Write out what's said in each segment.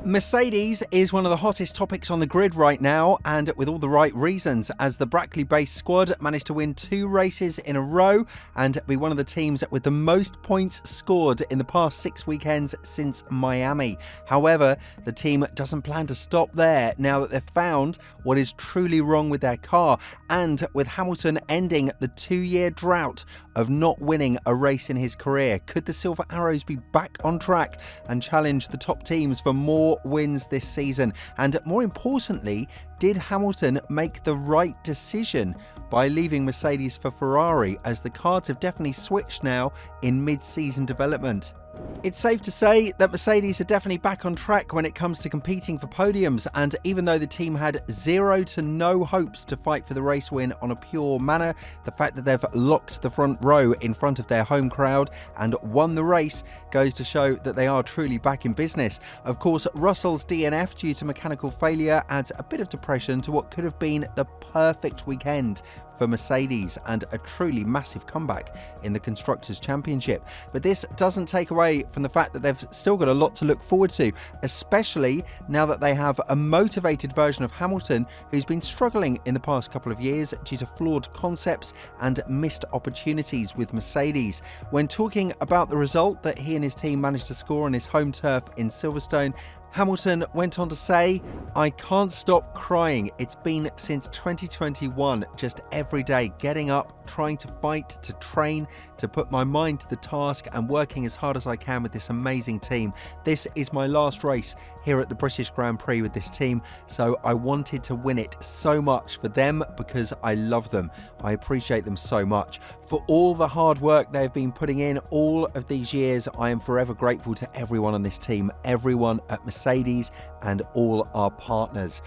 Mercedes is one of the hottest topics on the grid right now, and with all the right reasons, as the Brackley-based squad managed to win 2 races in a row and be one of the teams with the most points scored in the past 6 weekends since Miami. However, the team doesn't plan to stop there now that they've found what is truly wrong with their car, and with Hamilton ending the 2-year drought of not winning a race in his career. Could the Silver Arrows be back on track and challenge the top teams for more wins this season? And more importantly, did Hamilton make the right decision by leaving Mercedes for Ferrari, as the cards have definitely switched now in mid-season development? It's safe to say that Mercedes are definitely back on track when it comes to competing for podiums, and even though the team had 0 to no hopes to fight for the race win on a pure manner, the fact that they've locked the front row in front of their home crowd and won the race goes to show that they are truly back in business. Of course, Russell's DNF due to mechanical failure adds a bit of depression to what could have been the perfect weekend for Mercedes and a truly massive comeback in the Constructors' Championship. But this doesn't take away from the fact that they've still got a lot to look forward to, especially now that they have a motivated version of Hamilton who's been struggling in the past couple of years due to flawed concepts and missed opportunities with Mercedes. When talking about the result that he and his team managed to score on his home turf in Silverstone, Hamilton went on to say, "I can't stop crying. It's been since 2021, just every day getting up, trying to fight, to train, to put my mind to the task and working as hard as I can with this amazing team. This is my last race here at the British Grand Prix with this team, so I wanted to win it so much for them because I love them. I appreciate them so much. For all the hard work they've been putting in all of these years, I am forever grateful to everyone on this team, everyone at Mercedes and all our partners."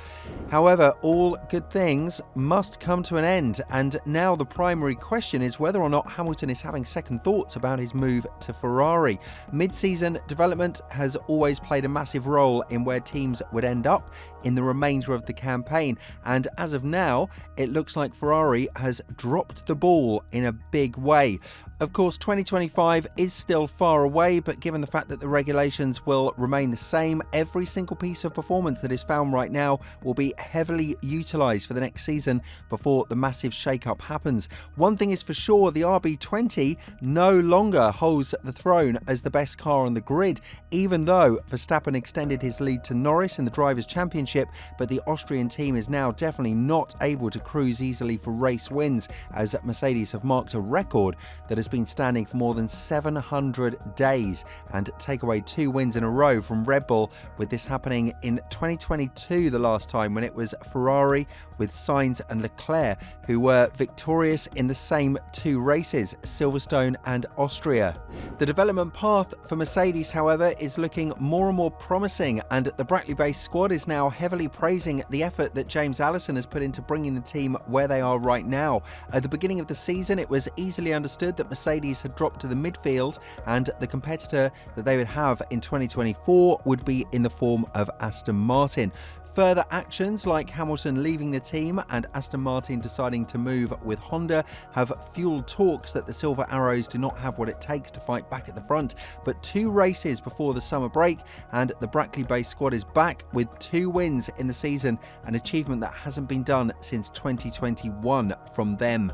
However, all good things must come to an end, and now the primary question is whether or not Hamilton is having second thoughts about his move to Ferrari. Mid-season development has always played a massive role in where teams would end up in the remainder of the campaign, and as of now, it looks like Ferrari has dropped the ball in a big way. Of course, 2025 is still far away, but given the fact that the regulations will remain the same, every single piece of performance that is found right now will be heavily utilised for the next season before the massive shake-up happens. One thing is for sure, the RB20 no longer holds the throne as the best car on the grid, even though Verstappen extended his lead to Norris in the Drivers' Championship, but the Austrian team is now definitely not able to cruise easily for race wins, as Mercedes have marked a record that has been standing for more than 700 days and take away 2 wins in a row from Red Bull, with this happening in 2022, the last time when it was Ferrari with Sainz and Leclerc who were victorious in the same 2 races, Silverstone and Austria. The development path for Mercedes, however, is looking more and more promising, and the Brackley-based squad is now heavily praising the effort that James Allison has put into bringing the team where they are right now. At the beginning of the season, it was easily understood that Mercedes had dropped to the midfield, and the competitor that they would have in 2024 would be in the form of Aston Martin. Further actions like Hamilton leaving the team and Aston Martin deciding to move with Honda have fueled talks that the Silver Arrows do not have what it takes to fight back at the front. But 2 races before the summer break and the Brackley-based squad is back with 2 wins in the season, an achievement that hasn't been done since 2021 from them.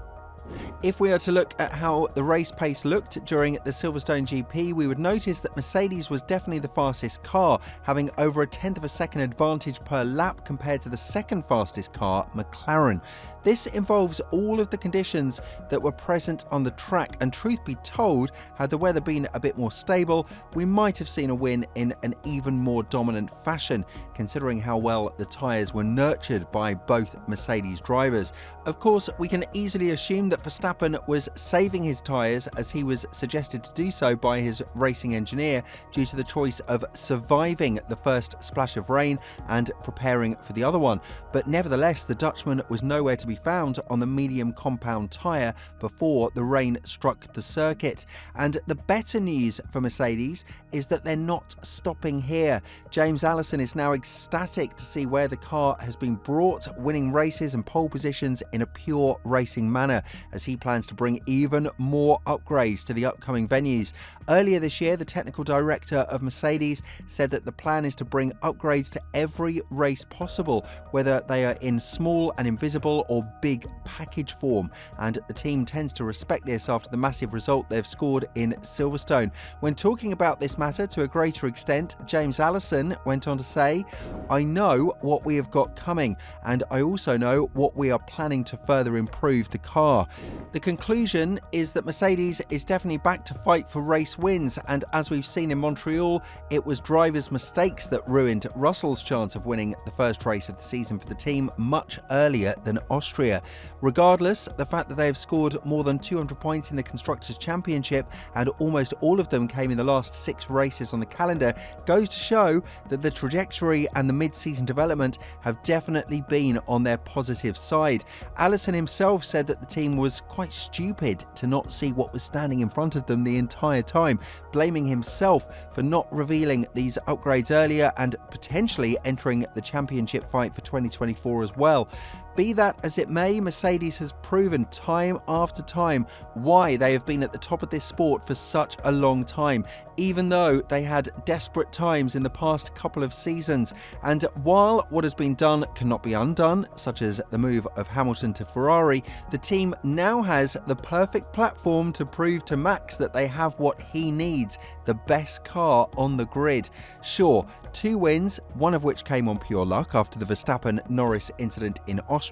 If we are to look at how the race pace looked during the Silverstone GP, we would notice that Mercedes was definitely the fastest car, having over a 1/10 of a second advantage per lap compared to the second fastest car, McLaren. This involves all of the conditions that were present on the track, and truth be told, had the weather been a bit more stable, we might have seen a win in an even more dominant fashion, considering how well the tyres were nurtured by both Mercedes drivers. Of course, we can easily assume that Verstappen was saving his tyres, as he was suggested to do so by his racing engineer, due to the choice of surviving the first splash of rain and preparing for the other one. But nevertheless, the Dutchman was nowhere to be found on the medium compound tyre before the rain struck the circuit. And the better news for Mercedes is that they're not stopping here. James Allison is now ecstatic to see where the car has been brought, winning races and pole positions in a pure racing manner. as he plans to bring even more upgrades to the upcoming venues. Earlier this year, the technical director of Mercedes said that the plan is to bring upgrades to every race possible, whether they are in small and invisible or big package form, and the team tends to respect this after the massive result they've scored in Silverstone. When talking about this matter to a greater extent, James Allison went on to say, "I know what we have got coming, and I also know what we are planning to further improve the car." The conclusion is that Mercedes is definitely back to fight for race wins, and as we've seen in Montreal, it was drivers' mistakes that ruined Russell's chance of winning the first race of the season for the team much earlier than Austria. Regardless, the fact that they have scored more than 200 points in the Constructors' Championship, and almost all of them came in the last 6 races on the calendar, goes to show that the trajectory and the mid-season development have definitely been on their positive side. Allison himself said that the team was quite stupid to not see what was standing in front of them the entire time, blaming himself for not revealing these upgrades earlier and potentially entering the championship fight for 2024 as well. Be that as it may, Mercedes has proven time after time why they have been at the top of this sport for such a long time, even though they had desperate times in the past couple of seasons. And while what has been done cannot be undone, such as the move of Hamilton to Ferrari, the team now has the perfect platform to prove to Max that they have what he needs, the best car on the grid. Sure, 2 wins, one of which came on pure luck after the Verstappen-Norris incident in Austria,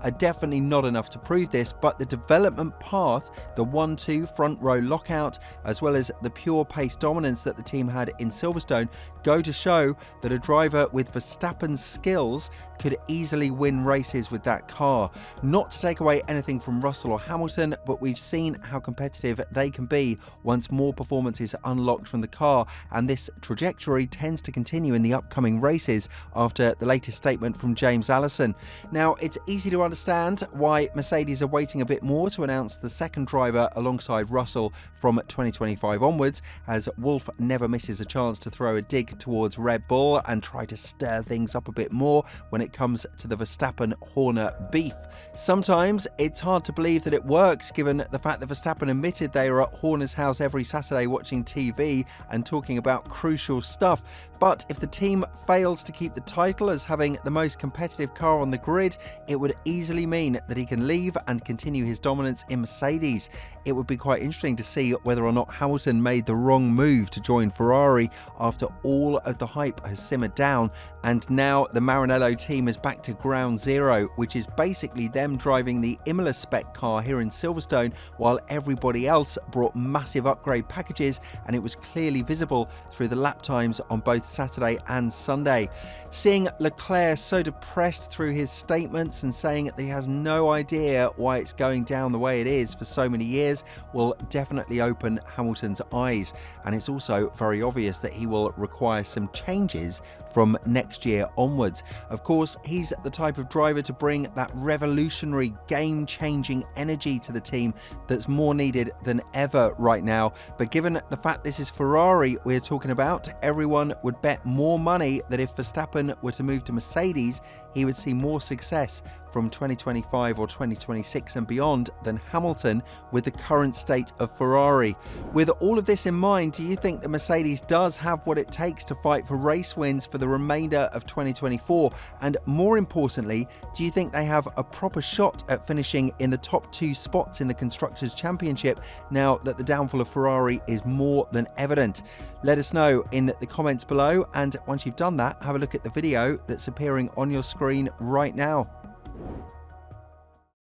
are definitely not enough to prove this, but the development path, the 1-2 front row lockout, as well as the pure pace dominance that the team had in Silverstone, go to show that a driver with Verstappen's skills could easily win races with that car. Not to take away anything from Russell or Hamilton, but we've seen how competitive they can be once more performance is unlocked from the car, and this trajectory tends to continue in the upcoming races after the latest statement from James Allison. Now, it's easy to understand why Mercedes are waiting a bit more to announce the second driver alongside Russell from 2025 onwards, as Wolff never misses a chance to throw a dig towards Red Bull and try to stir things up a bit more when it comes to the Verstappen-Horner beef. Sometimes it's hard to believe that it works, given the fact that Verstappen admitted they are at Horner's house every Saturday watching TV and talking about crucial stuff. But if the team fails to keep the title as having the most competitive car on the grid, it would easily mean that he can leave and continue his dominance in Mercedes. It would be quite interesting to see whether or not Hamilton made the wrong move to join Ferrari after all of the hype has simmered down, and now the Maranello team is back to ground zero, which is basically them driving the Imola spec car here in Silverstone, while everybody else brought massive upgrade packages, and it was clearly visible through the lap times on both Saturday and Sunday. Seeing Leclerc so depressed through his statements and saying that he has no idea why it's going down the way it is for so many years will definitely open Hamilton's eyes, and it's also very obvious that he will require some changes from next year onwards. Of course, he's the type of driver to bring that revolutionary, game-changing energy to the team that's more needed than ever right now. But given the fact this is Ferrari we're talking about, everyone would bet more money that if Verstappen were to move to Mercedes, he would see more success from 2025 or 2026 and beyond than Hamilton with the current state of Ferrari. With all of this in mind, do you think that Mercedes does have what it takes to fight for race wins for the remainder of 2024? And more importantly, do you think they have a proper shot at finishing in the top 2 spots in the Constructors' Championship now that the downfall of Ferrari is more than evident? Let us know in the comments below, and once you've done that, have a look at the video that's appearing on your screen right now.